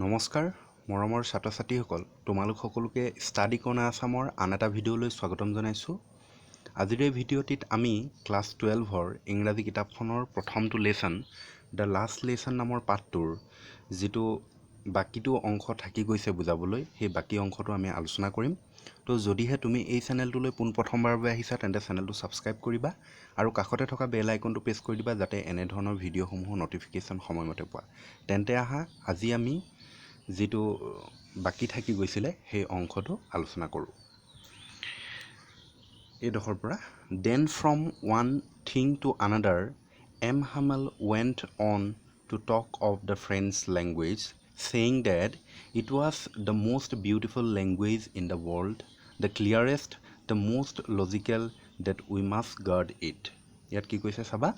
নমস্কাৰ মৰমৰ ছাত্ৰ-ছাত্ৰীসকল তোমালোক সকলোকে ষ্টাডি কৰ্ণাৰ আসামৰ আন এটা ভিডিঅ'লৈ স্বাগতম জনাইছোঁ। আজিৰ এই ভিডিঅ'টিত আমি ক্লাছ 12ৰ ইংৰাজী কিতাপখনৰ প্ৰথমটো লেছন দ্য লাষ্ট লেছন নামৰ পাঠটোৰ যিটো বাকীটো অংশ থাকি গৈছে বুজাবলৈ সেই বাকী অংশটো আমি আলোচনা কৰিম। তো যদিহে তুমি এই চেনেলটোলৈ পোনপ্ৰথমবাৰৰ বাবে আহিছা তেন্তে চেনেলটো ছাবস্ক্ৰাইব কৰিবা আৰু কাষতে থকা বেল আইকনটো প্ৰেছ কৰি দিবা যাতে এনেধৰণৰ ভিডিঅ'সমূহৰ নটিফিকেশ্যন সময়মতে পোৱা। তেন্তে আহা আজি আমি যিটো বাকি থাকি গৈছিলে সেই অংশটো আলোচনা কৰোঁ। এইডোখৰ পৰা then from one thing to another M Hamel went on to talk of the French language saying that it was the most beautiful language in the world, the clearest, the most logical, that we must guard it. ইয়াত কি কৈছে চাবা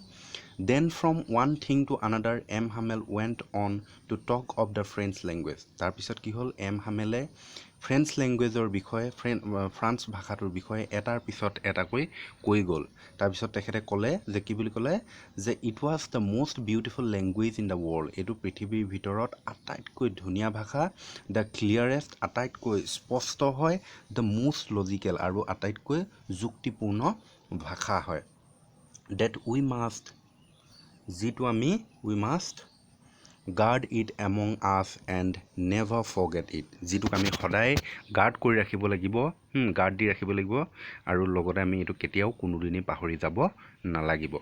Then from one thing to another M. Hamel went on to talk of the French language. তাৰপিছত কি হ'ল M হামেলে French লেংগুৱেজৰ বিষয়ে France ভাষাটোৰ বিষয়ে এটাৰ পিছত এটাকৈ কৈ গ'ল। তাৰপিছত তেখেতে ক'লে যে কি বুলি ক'লে যে it was the most beautiful language in the world. এইটো পৃথিৱীৰ ভিতৰত আটাইতকৈ ধুনীয়া ভাষা, দ্য ক্লিয়াৰেষ্ট আটাইতকৈ স্পষ্ট হয়, দ্য মোষ্ট লজিকেল আৰু আটাইতকৈ যুক্তিপূৰ্ণ ভাষা হয়। ডেট উই মাষ্ট যিটো আমি উই মাষ্ট গাৰ্ড ইট এমং আছ এণ্ড নেভাৰ ফৰগেট ইট, যিটোক আমি সদায় গাৰ্ড কৰি ৰাখিব লাগিব, গাৰ্ড দি ৰাখিব লাগিব আৰু লগতে আমি এইটো কেতিয়াও কোনোদিনেই পাহৰি যাব নালাগিব।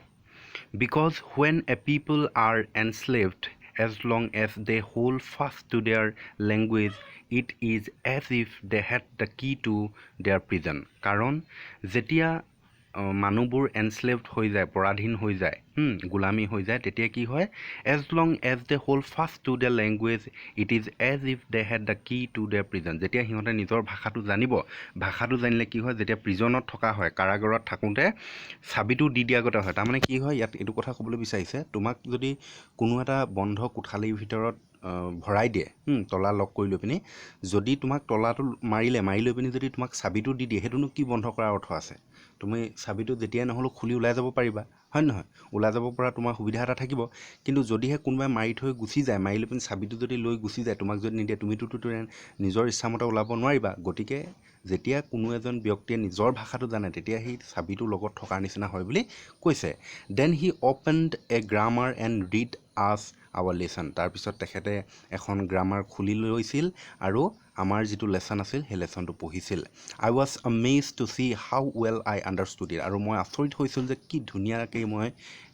Because when a people are enslaved as long as they hold fast to their language it is as if they had the key to their prison. কাৰণ যেতিয়া মানুহবোৰ এনশ্লেভড হৈ যায়, পৰাধীন হৈ যায়, গোলামী হৈ যায়, তেতিয়া কি হয় as long as they hold fast to the language it is as if they had the key to the prison. যেতিয়া সিহঁতে নিজৰ ভাষাটো জানিব, ভাষাটো জানিলে কি হয় যেতিয়া প্ৰিজনত থকা হয়, কাৰাগাৰত থাকোঁতে চাবিটো দি দিয়া গতে হয়। তাৰমানে কি হয় ইয়াত এইটো কথা ক'বলৈ বিচাৰিছে তোমাক যদি কোনো এটা বন্ধ কোঠালিৰ ভিতৰত ভৰাই দিয়ে, তলা লক কৰি লৈ পিনি যদি তোমাক তলাটো মাৰি লৈ পিনি যদি তোমাক চাবিটো দি দিয়ে সেইটোনো কি বন্ধ কৰাৰ অৰ্থ আছে? তুমি চাবিটো যেতিয়াই নহ'লেও খুলি ওলাই যাব পাৰিবা, হয় নহয়? ওলাই যাব পৰা তোমাৰ সুবিধা এটা থাকিব। কিন্তু যদিহে কোনোবাই মাৰি থৈ গুচি যায়, মাৰি লৈ পিনি চাবিটো যদি লৈ গুচি যায়, তোমাক যদি নিদিয়ে তুমিতো নিজৰ ইচ্ছামতে ওলাব নোৱাৰিবা। গতিকে যেতিয়া কোনো এজন ব্যক্তিয়ে নিজৰ ভাষাটো জানে তেতিয়া সেই চাবিটো লগত থকাৰ নিচিনা হয় বুলি কৈছে। Then he opened a grammar and read us our lesson. তাৰপিছত তেখেতে এখন গ্ৰামাৰ খুলি লৈছিল আৰু আমাৰ যিটো লেছন আছিল সেই লেছনটো পঢ়িছিল। I was amazed to see how well I understood it. আৰু মই আচৰিত হৈছিলোঁ যে কি ধুনীয়াকৈ মই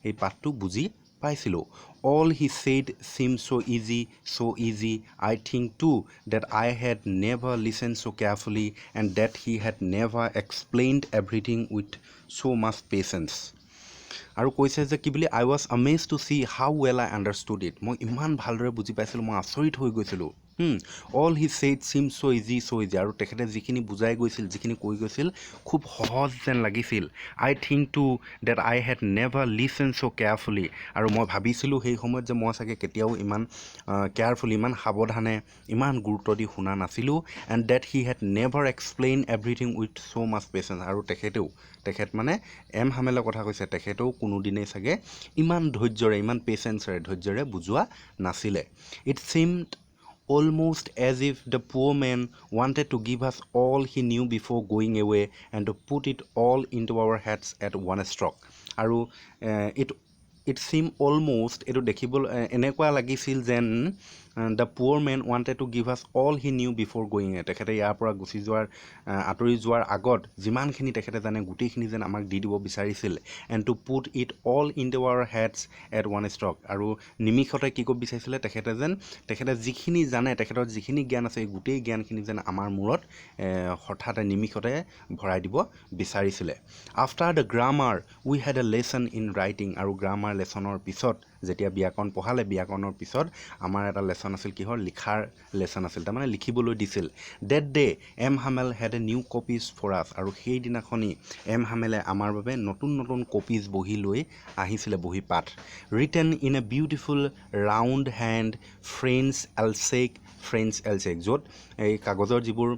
এই পাঠটো বুজি পাইছিলোঁ। All he said seem so' easy I think to date I had never listen so' carefully and that he had never explained everything with so' much patience. আৰু কৈছে যে কি বুলি I was amaze to see how well I understood it. মই ইমান ভালদৰে বুজি পাইছিলোঁ, মই আচৰিত হৈ গৈছিলোঁ। All he said seem so' easy আৰু তেখেতে যিখিনি বুজাই গৈছিল, যিখিনি কৈ গৈছিল খুব সহজ যেন লাগিছিল। I think to date I had never listen so' carefully. আৰু মই ভাবিছিলোঁ সেই সময়ত যে মই চাগে কেতিয়াও ইমান কেয়াৰফুলি, ইমান সাৱধানে, ইমান গুৰুত্ব দি শুনা নাছিলোঁ। And that he had never explain everything with so' much patience. আৰু তেখেত মানে এম হামেলৰ কথা কৈছে, তেখেতেও কোনোদিনেই চাগে ইমান ধৈৰ্যৰে, ইমান ধৈৰ্যৰে বুজোৱা নাছিলে। It seemed almost as if the poor man wanted to give us all he knew before going away and to put it all into our heads at one stroke. আৰু it seemed almost এইটো দেখিবলৈ এনেকুৱা লাগিছিল যেন the poor man wanted to give us all he knew before going a. তেখেতে ইয়াৰ পৰা গুচি যোৱাৰ আঁতৰি যোৱাৰ আগত যিমানখিনি তেখেতে জানে গোটেইখিনি যেন আমাক দি দিব বিচাৰিছিল। And to put it all into our heads at one stroke. আৰু নিমিষতে কি ক'ব বিচাৰিছিলে তেখেতে যিখিনি জানে, তেখেতৰ যিখিনি জ্ঞান আছে এই গোটেই জ্ঞানখিনি যেন আমাৰ মূৰত হঠাতে নিমিষতে ভৰাই দিব বিচাৰিছিলে। After the grammar we head A lesson in writing. আৰু গ্ৰামাৰ লেছনৰ পিছত যেতিয়া ব্যাকৰণ পঢ়ালে, ব্যাকৰণৰ পিছত আমাৰ এটা লেছন আছিল কিহৰ? লিখাৰ লেছন আছিল, তাৰমানে লিখিবলৈ দিছিল। That day M Hamel had a new copies for us. আৰু সেইদিনাখনি এম হামেলে আমাৰ বাবে নতুন কপিজ বহি লৈ আহিছিলে, বহি পাঠ। Written in a beautiful round hand French Alsace, য'ত এই কাগজৰ যিবোৰ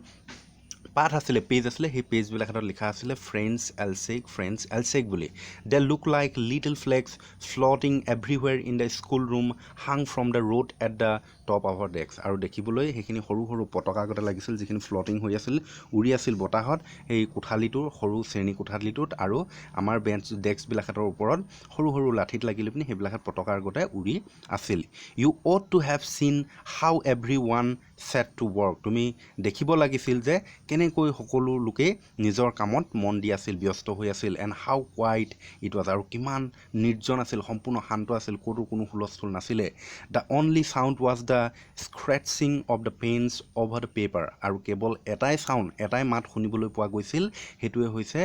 পাঠ আছিলে পেজ আছিলে সেই পেজবিলাকত লিখা আছিলে ফ্ৰেণ্ডছ এলছেক বুলি they look like little flags floating everywhere in the school room hung from the rod at the top of desk আৰু দেখিবলৈ সেইখিনি সৰু সৰু পতাকাগতে লাগিছিল যিখিনি ফ্লটিং হৈ আছিল উৰি আছিল বতাহত সেই কোঠালিটোৰ সৰু শ্ৰেণী কোঠালিটোত আৰু আমাৰ ডেস্কবিলাকৰ ওপৰত সৰু সৰু লাঠিত লাগি লৈ পিনি সেইবিলাকত পতাকাৰ আগতে উৰি আছিল U auto to have seen how every one set to work তুমি দেখিব লাগিছিল যে কেনেকৈ সকলো লোকে নিজৰ কামত মন দি আছিল ব্যস্ত হৈ আছিল and how quiet it was আৰু কিমান নিৰ্জন আছিল সম্পূৰ্ণ শান্ত আছিল ক'তো কোনো হুলস্থুল নাছিলে the only sound was the scratching of the পেইনছ over the paper আৰু কেৱল এটাই মাত শুনিবলৈ পোৱা গৈছিল সেইটোৱে হৈছে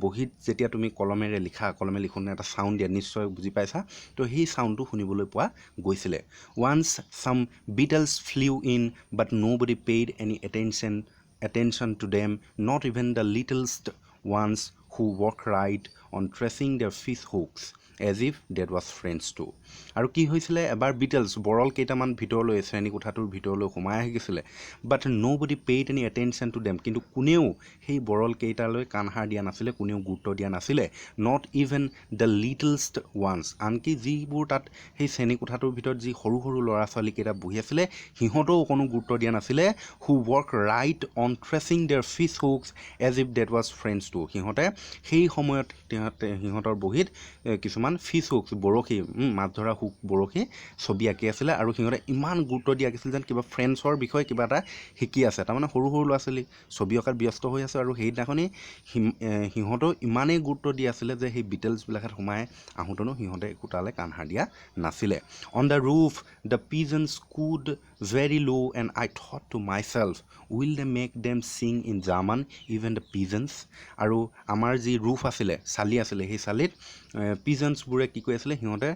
বহীত যেতিয়া তুমি কলমে লিখোঁতে এটা চাউণ্ড দিয়া নিশ্চয় বুজি পাইছা তো সেই চাউণ্ডটো শুনিবলৈ পোৱা গৈছিলে once some beetles flew in but nobody paid any attention to them, not even the littlest ones who walked right on tracing their fish hooks as if that was friends too. আৰু কি হৈছিলে এবাৰ Beatles বৰল কেইটামান ভিতৰলৈ শ্ৰেণী কোঠাটোৰ ভিতৰলৈ সোমাই আহি গৈছিলে বাট nobody paid any attention to them কিন্তু কোনেও সেই বৰল কেইটালৈ কাণসাৰ দিয়া নাছিলে কোনেও গুৰুত্ব দিয়া নাছিলে not even the littlest ones আনকি যিবোৰ তাত সেই শ্ৰেণী কোঠাটোৰ ভিতৰত যি সৰু সৰু ল'ৰা ছোৱালী কেইটা বহি আছিলে সিহঁতেও কোনো গুৰুত্ব দিয়া নাছিলে who work right on tracing their fish hooks as if that was friends too সিহঁতে সেই সময়ত সিহঁতৰ বহীত কিছুমান ফিছ হুক বৰশী মাছ ধৰা হুক বৰশী ছবি আঁকি আছিলে আৰু সিহঁতে ইমান গুৰুত্ব দিয়া গৈছিল যেন কিবা ফ্ৰেণ্ডছৰ বিষয়ে কিবা এটা শিকি আছে তাৰমানে সৰু সৰু ল'ৰা ছোৱালী ছবি অঁকাত ব্যস্ত হৈ আছে আৰু সেইদিনাখনি সিহঁতেও ইমানেই গুৰুত্ব দি আছিলে যে সেই বিটেলছবিলাকত সোমাই আহোঁতেনো সিহঁতে একো তালৈ কাণসাৰ দিয়া নাছিলে on the roof the pigeons could very low and I thought to myself will they make them sing in German even the pigeons আৰু আমাৰ যি ৰুফ আছিলে চালি আছিলে সেই চালিত পিজনছবোৰে কি কৈ আছিলে সিহঁতে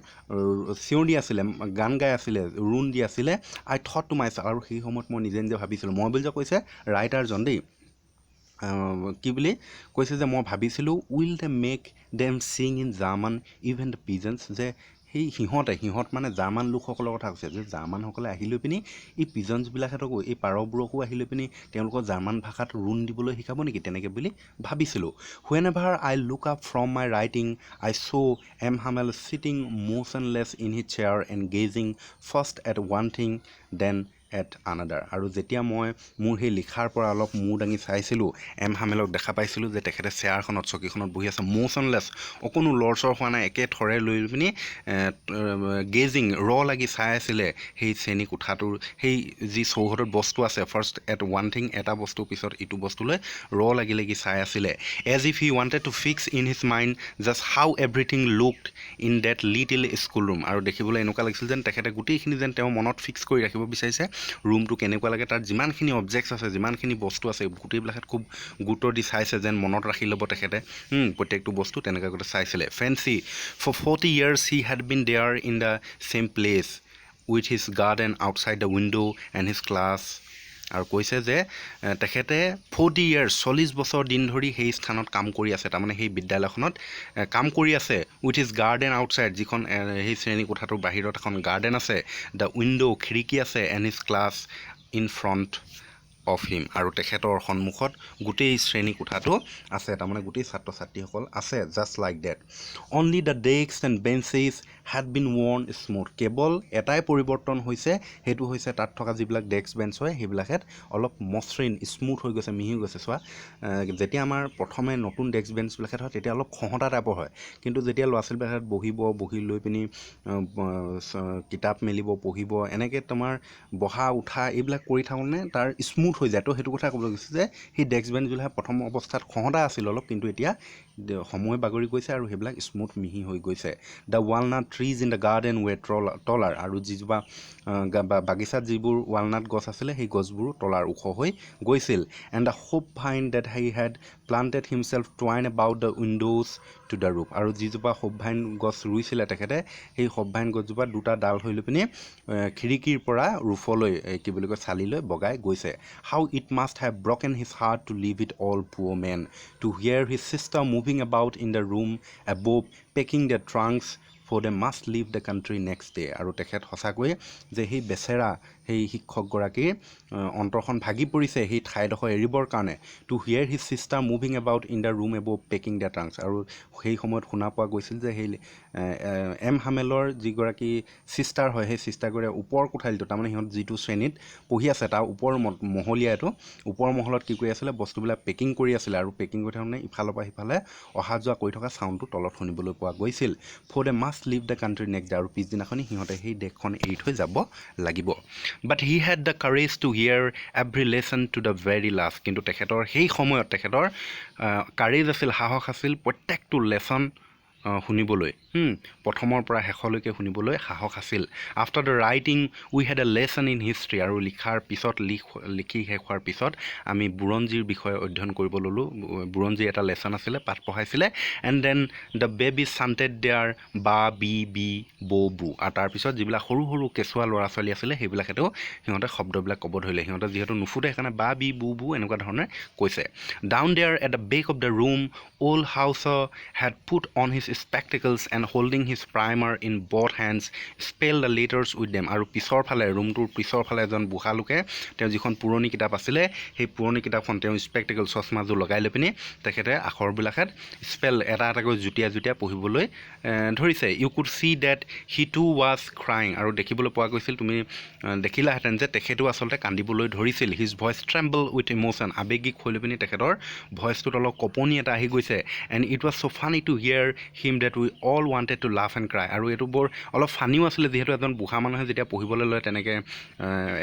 চিঞৰ দি আছিলে গান গাই আছিলে ৰুণ দি আছিলে I thought to myself আৰু সেই সময়ত মই নিজে ভাবিছিলোঁ মই বুলি যে কৈছে ৰাইটাৰজন দেই কি বুলি কৈছে যে মই ভাবিছিলোঁ will they make them sing in German even the pigeons যে সেই সিহঁত মানে জাৰ্মান লোকসকলৰ কথা কৈছে যে জাৰ্মানসকলে আহি লৈ পিনি এই পিজনছবিলাকহঁতকো এই পাৰবোৰকো আহি লৈ পিনি তেওঁলোকৰ জাৰ্মান ভাষাত ৰুণ দিবলৈ শিকাব নেকি তেনেকৈ বুলি ভাবিছিলোঁ when ever I look up from my writing I saw' M Hamel sitting motionless in his chair and gazing first at one thing then at another আৰু যেতিয়া মই মোৰ সেই লিখাৰ পৰা অলপ মূৰ দাঙি চাইছিলোঁ এম হামেলক দেখা পাইছিলোঁ যে তেখেতে চেয়াৰখনত চকীখনত বহি আছে মোশ্যনলেছ অকণো লৰচৰ হোৱা নাই একে থৰে লৈ পিনি গেজিং লাগি চাই আছিলে সেই শ্ৰেণী কোঠাটোৰ সেই যি চৌহদত বস্তু আছে ফাৰ্ষ্ট এট ওৱান থিং এটা বস্তুৰ পিছত ইটো বস্তুলৈ লাগি চাই আছিলে as if he wanted to fix in his mind just how everything looked in that little school room আৰু দেখিবলৈ এনেকুৱা লাগিছিল যেন তেখেতে গোটেইখিনি যেন তেওঁ মনত ফিক্স কৰি ৰাখিব বিচাৰিছে ৰুমটো কেনেকুৱা লাগে তাত যিমানখিনি অবজেক্টছ আছে যিমানখিনি বস্তু আছে গোটেইবিলাকত খুব গুৰুত্ব দি চাইছে যেন মনত ৰাখি ল'ব তেখেতে প্ৰত্যেকটো বস্তু তেনেকৈ গোটেই চাইছিলে fancy for 40 years he had been there in the same place with his garden outside the window and his class আৰু কৈছে যে তেখেতে 40 years 40 বছৰ দিন ধৰি সেই স্থানত কাম কৰি আছে তাৰমানে সেই বিদ্যালয়খনত কাম কৰি আছে উইথ হিজ গাৰ্ডেন আউটছাইড যিখন সেই শ্ৰেণী কোঠাটোৰ বাহিৰত এখন গাৰ্ডেন আছে দ্য উইণ্ড' খিৰিকী আছে and his class in front of him আৰু তেখেতৰ সন্মুখত গোটেই শ্ৰেণী কোঠাটো আছে তাৰমানে গোটেই ছাত্ৰ ছাত্ৰীসকল আছে just like that only the desk and benches had been worn smooth কেৱল এটাই পৰিৱৰ্তন হৈছে সেইটো হৈছে তাত থকা যিবিলাক ডেস্ক বেঞ্চ হয় সেইবিলাকত অলপ মসৃণ স্মুথ হৈ গৈছে মিহি গৈছে চোৱা যেতিয়া আমাৰ প্ৰথমে নতুন ডেস্ক বেঞ্চবিলাকত হয় তেতিয়া অলপ খহটা টাইপৰ হয় কিন্তু যেতিয়া ল'ৰা ছোৱালীবিলাকত বহি লৈ পিনি কিতাপ মেলিব পঢ়িব এনেকৈ তোমাৰ বহা উঠা এইবিলাক কৰি থাকোঁতে তাৰ স্মুথ হৈ যায় তো সেইটো কথা ক'বলৈ গৈছে যে সেই ডেস্ক বেঞ্চবিলাক প্ৰথম অৱস্থাত খহটা আছিল অলপ কিন্তু এতিয়া সময় বাগৰি গৈছে আৰু সেইবিলাক স্মুথ মিহি হৈ গৈছে the walnut trees in the garden were taller আৰু যিজোপা বাগিচাত যিবোৰ ৱালনাট গছ আছিলে সেই গছবোৰো তলাৰ ওখ হৈ গৈছিল and the hop vine that he had planted himself টুৱাইন about the windows to the roof আৰু যিজোপা হোপ ভাইন গছ ৰুইছিলে তেখেতে সেই হোপ ভাইন গছজোপা দুটা ডাল হৈ লৈ পিনি খিৰিকীৰ পৰা ৰুফলৈ কি বুলি কয় চালিলৈ বগাই গৈছে how it must have broken his heart to leave it all poor man to hear his sister moving about in the room above packing the trunks for they must leave the country next day আৰু তেখেত সঁচাকৈ যে সেই বেচেৰা সেই শিক্ষকগৰাকীৰ অন্তৰখন ভাগি পৰিছে সেই ঠাইডোখৰ এৰিবৰ কাৰণে to hear his sister moving about in the room above packing the trunks আৰু সেই সময়ত শুনা পোৱা গৈছিল যে সেই এম হামেলৰ যিগৰাকী চিষ্টাৰ হয় সেই চিষ্টাৰগৰাকীৰ ওপৰ কোঠালিটো তাৰমানে সিহঁত যিটো শ্ৰেণীত পঢ়ি আছে তাৰ ওপৰ মহলীয়াটো ওপৰ মহলত কি কৰি আছিলে বস্তুবিলাক পেকিং কৰি আছিলে আৰু পেকিং কৰি থাকোঁতে ইফালৰ পৰা সিফালে অহা যোৱা কৰি থকা চাউণ্ডটো তলত শুনিবলৈ পোৱা গৈছিল for they must leave the country next day আৰু পিছদিনাখনি সিহঁতে সেই দেশখন এৰি থৈ যাব লাগিব but he had the courage to hear every lesson to the very last কিন্তু তেখেতৰ সেই সময়ত তেখেতৰ কাৰেজ আছিল সাহস আছিল প্ৰত্যেকটো লেচন শুনিবলৈ প্ৰথমৰ পৰা শেষলৈকে শুনিবলৈ সাহস আছিল after the writing we head A lesson in history আৰু লিখাৰ পিছত লিখি শেষ হোৱাৰ পিছত আমি বুৰঞ্জীৰ বিষয়ে অধ্যয়ন কৰিব ল'লোঁ বুৰঞ্জীৰ এটা লেচন আছিলে পাঠ পঢ়াইছিলে and then the baby chanted their ba bi bu আৰু তাৰপিছত যিবিলাক সৰু সৰু কেঁচুৱা ল'ৰা ছোৱালী আছিলে সেইবিলাকেতো সিহঁতে শব্দবিলাক ক'ব ধৰিলে সিহঁতে যিহেতু নুফুটে সেইকাৰণে বা বু এনেকুৱা ধৰণে কৈছে down there at the back of the room old Hauser had put on his spectacles and holding his primer in both hands spelled the letters with them আৰু পিছৰ ফালে ৰুমটোৰ পিছৰ ফালে এজন বুঢ়া লোকে তেওঁ যিখন পুৰণি কিতাপ আছিলে সেই পুৰণি কিতাপখন তেওঁ স্পেক্টেকল চশমাযোৰ লগাই লৈ পিনি তেখেতে আখৰবিলাকত স্পেল এটা এটাকৈ জুটিয়াই পঢ়িবলৈ ধৰিছে you could see that he too was crying আৰু দেখিবলৈ পোৱা গৈছিল তুমি দেখিলাহেঁতেন যে তেখেতো আচলতে কান্দিবলৈ ধৰিছিল হিজ ভইচ ট্ৰেম্বল উইথ ইম'শ্যন আৱেগিক হৈ লৈ পিনি তেখেতৰ ভইচটোত অলপ কঁপনি এটা আহি গৈছে and it was so' funny to hear him that we all wanted to laugh and cry আৰু এইটো বৰ অলপ ফানিও আছিলে যিহেতু এজন বুঢ়া মানুহে যেতিয়া পঢ়িবলৈ লয় তেনেকৈ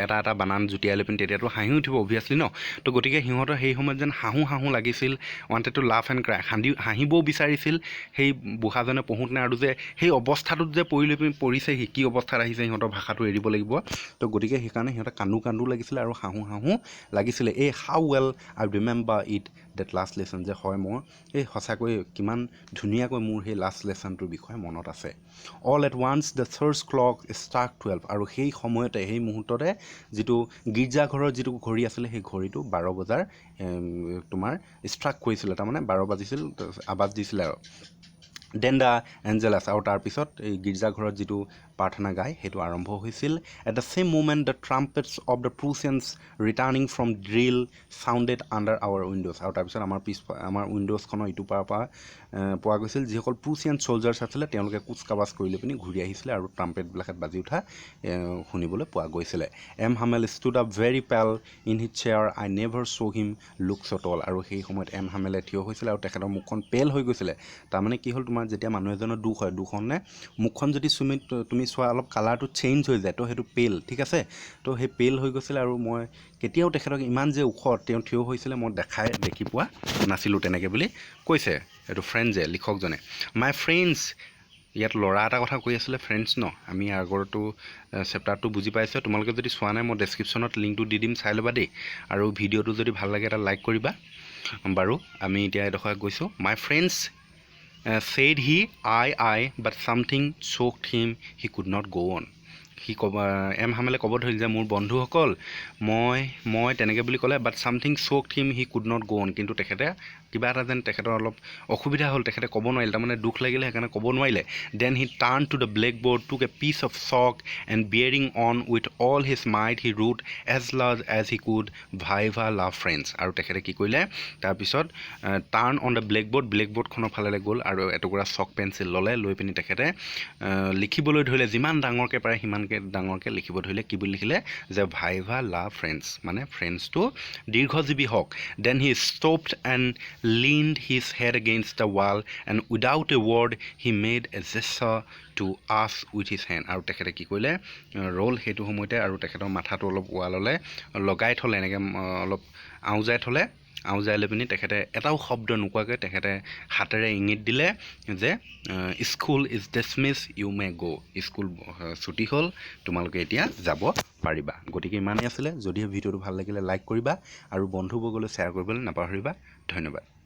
এটা এটা বানান জুটিয়াই লৈ পিনি তেতিয়াতো হাঁহি উঠিব অভিয়াছলি ন তো গতিকে সিহঁতৰ সেই সময়ত যেন হাঁহো লাগিছিল wanted to laugh and cry হাঁহিবও বিচাৰিছিল সেই বুঢ়াজনে পঢ়োঁতে আৰু যে সেই অৱস্থাটোত যে পঢ়ি লৈ পিনি পৰিছে কি অৱস্থাত আহিছে সিহঁতৰ ভাষাটো এৰিব লাগিব তো গতিকে সেইকাৰণে সিহঁতে কান্দো লাগিছিলে আৰু হাঁহো লাগিছিলে এই how well I remember it that last lesson যে হয় মোৰ এই সঁচাকৈ কিমান ধুনীয়াকৈ মোৰ সেই লাষ্ট লেচনটোৰ বিষয়ে মনত আছে all at once the church clock struck 12 আৰু সেই সময়তে সেই মুহূৰ্ততে যিটো গীৰ্জাঘৰৰ যিটো ঘড়ী আছিলে সেই ঘড়ীটো 12 বজাৰ তোমাৰ ষ্ট্ৰাক কৰিছিলে তাৰমানে 12 বাজিছিল আৱাজ দিছিলে আৰু দেন দ্য এঞ্জেলাছ আৰু তাৰপিছত এই গীৰ্জাঘৰত যিটো প্ৰাৰ্থনা গায় সেইটো আৰম্ভ হৈছিল at the same moment the trumpets of the Prussians returning from drill sounded under our windows আৰু তাৰপিছত আমাৰ উইণ্ড'জখনৰ ইটো পাৰৰ পৰা পোৱা গৈছিল যিসকল প্ৰুচিয়ান চ'লজাৰ্ছ আছিলে তেওঁলোকে কুচকাৱাজ কৰি লৈ পিনি ঘূৰি আহিছিলে আৰু ট্ৰাম্পেটবিলাকত বাজি উঠা শুনিবলৈ পোৱা গৈছিলে M Hamel stood up very pale in his chair I never saw' him look so' tall আৰু সেই সময়ত এম হামেলে থিয় হৈছিলে আৰু তেখেতৰ মুখখন পেল হৈ গৈছিলে তাৰমানে কি হ'ল তোমাৰ যেতিয়া মানুহ এজনৰ দুখ হয় দুখনে মুখখন যদি তুমি চোৱা অলপ কালাৰটো চেঞ্জ হৈ যায় তো সেইটো পেল ঠিক আছে তো সেই পেল হৈ গৈছিলে আৰু মই কেতিয়াও তেখেতক ইমান যে ওখ তেওঁ থিয় হৈছিলে মই দেখি পোৱা নাছিলোঁ তেনেকৈ বুলি কৈছে এইটো ফ্ৰেণ্ডজে লিখকজনে মাই ফ্ৰেণ্ডছ ইয়াত ল'ৰা এটা কথা কৈ আছিলে ফ্ৰেণ্ডছ ন আমি আগৰটো চেপ্টাৰটো বুজি পাইছোঁ তোমালোকে যদি চোৱা নাই মই ডেছক্ৰিপশ্যনত লিংকটো দি দিম চাই ল'বা দেই আৰু ভিডিঅ'টো যদি ভাল লাগে এটা লাইক কৰিবা বাৰু আমি এতিয়া এডোখৰ গৈছোঁ মাই friends said he I but something choked him he could not go on সি এম হামেলে ক'ব ধৰিল যে মোৰ বন্ধুসকল মই তেনেকৈ বুলি ক'লে but something choked him he could not go' on কিন্তু তেখেতে কিবা এটা যেন তেখেতৰ অলপ অসুবিধা হ'ল তেখেতে ক'ব নোৱাৰিলে তাৰমানে দুখ লাগিলে সেইকাৰণে ক'ব নোৱাৰিলে then he turn to the blackboard took a piece of chalk and bearing on with all his might he wrote as large as he could viva la France আৰু তেখেতে কি কৰিলে তাৰপিছত টাৰ্ণ অন দ্য ব্লেকবৰ্ডখনৰ ফালে গ'ল আৰু এটুকুৰা chalk pencil ল'লে লৈ পিনি তেখেতে লিখিবলৈ ধৰিলে যিমান ডাঙৰকৈ পাৰে সিমানকৈ ডাঙৰকৈ লিখিব ধৰিলে কি বুলি লিখিলে যে ভাইভা লাভ ফ্ৰেণ্ডছ মানে ফ্ৰেণ্ডছটো দীৰ্ঘজীৱী হওক then he stopped and leaned his head against the wall and without a word he made a gesture to us with his hand আৰু তেখেতে কি কৰিলে ৰ'ল সেইটো সময়তে আৰু তেখেতৰ মাথাটো অলপ ৱাললৈ লগাই থ'লে এনেকৈ অলপ আউজাই লৈ পিনি তেখেতে এটাও শব্দ নোকোৱাকৈ তেখেতে হাতেৰে ইংগিত দিলে যে school is dismiss you may গ' স্কুল ছুটি হ'ল তোমালোকে এতিয়া যাব পাৰিবা গতিকে ইমানেই আছিলে যদিহে ভিডিঅ'টো ভাল লাগিলে লাইক কৰিবা আৰু বন্ধুবৰ্গলৈ শ্বেয়াৰ কৰিবলৈ নাপাহৰিবা ধন্যবাদ